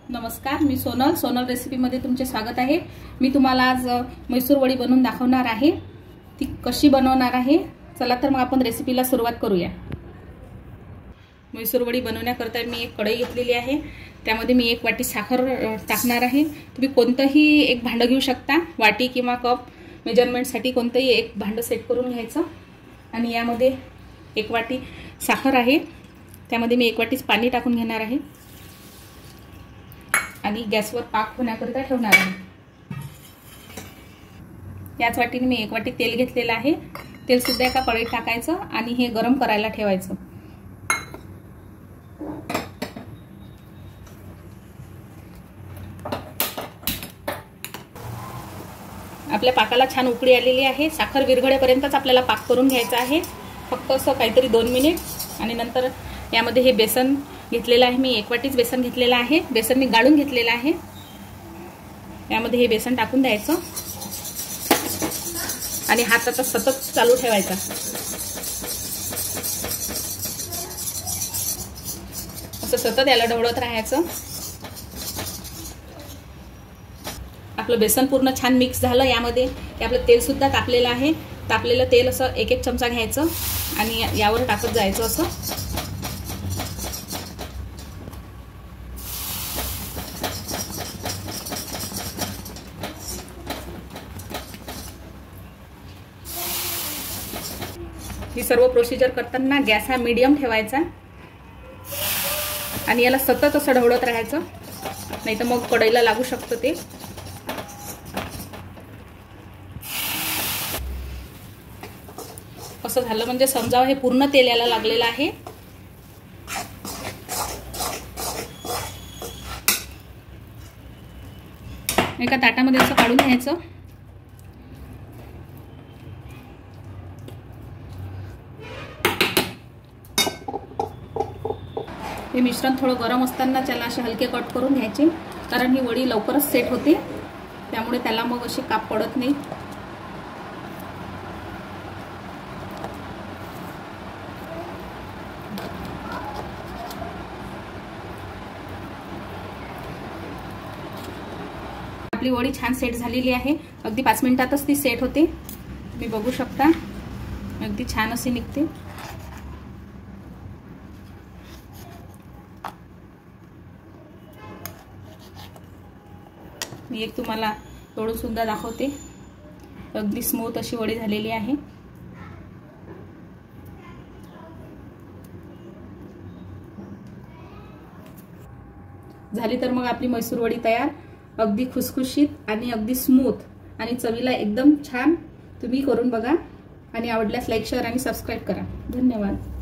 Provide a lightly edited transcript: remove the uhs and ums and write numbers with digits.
नमस्कार, मी सोनल रेसिपीमध्ये तुमचे स्वागत आहे। मी तुम्हाला आज मैसूर वडी बनवून दाखवणार आहे। ती कशी बनवणार आहे चला तर मग आपण रेसिपीला सुरुवात करूया। मैसूर वडी बनवण्याकरता मी एक कढई घेतलेली आहे। त्यामध्ये मी 1 वाटी साखर टाकणार आहे। तुम्ही कोणतेही एक भांड घेऊ शकता, वाटी किंवा कप, मेजरमेंटसाठी कोणतेही एक भांड सेट करून घ्यायचं। आणि यामध्ये 1 वाटी साखर आहे, त्यामध्ये मी 1 वाटी पाणी टाकून घेणार आहे आणि गॅसवर पाक होण्याकरिता ठेवणार आहे। याच वाटीने मी 1 वाटी तेल घेतलेलं आहे। तेल सुद्धा एका कढईत टाकायचं आणि हे गरम करायला ठेवायचं। आपल्या पाकाला छान उकळी आलेली आहे। साखर विरघळेपर्यंतच आपल्याला पाक करून घ्यायचा आहे, फक्त असं काहीतरी 2 मिनिट। आणि नंतर यामध्ये हे बेसन घेतलेलं आहे, मी 1 वाटीच बेसन घेतलेलं आहे। बेसन मी गाळून घेतलेलं आहे। यामध्ये हे बेसन टाकून द्यायचं आणि हात आता सतत चालू ठेवायचा। असं सतत याला ढवळत राहायचं। आपलं बेसन पूर्ण छान मिक्स झालं। यामध्ये आपलं तेल सुद्धा तापलेलं आहे। तापलेलं तेल असं 1-1 चमचा घ्यायचं आणि यावर टाकत जायचं असं। ही सर्व प्रोसिजर करताना गॅस हा मीडियम ठेवायचा आणि याला सतत असं ढवळत राहायचं, नाहीतर मग कढईला लागू शकतं ते। असं झालं म्हणजे समजावं हे पूर्ण तेल याला लागलेलं आहे। एका ताटामध्ये असं काढून घ्यायचं। हे मिश्रण थोडं गरम असताना त्याला असे हलके कट करून घ्यायचे, कारण ही वडी लवकरच सेट होते, त्यामुळे त्याला मग अशी काप पडत नाही। आपली वडी छान सेट झालेली आहे। अगदी 5 मिनिटातच ती सेट होते। तुम्ही बघू शकता, अगदी छान अशी निघते। मी एक तुम्हाला तोडून सुद्धा दाखवते। अगदी स्मूथ अशी वडी झालेली आहे। झाली तर मग आपली मैसूर वडी तयार, अगदी खुसखुशीत आणि अगदी स्मूथ आणि चवीला एकदम छान। तुम्ही करून बघा आणि आवडल्यास लाईक, शेअर आणि सबस्क्राइब करा। धन्यवाद।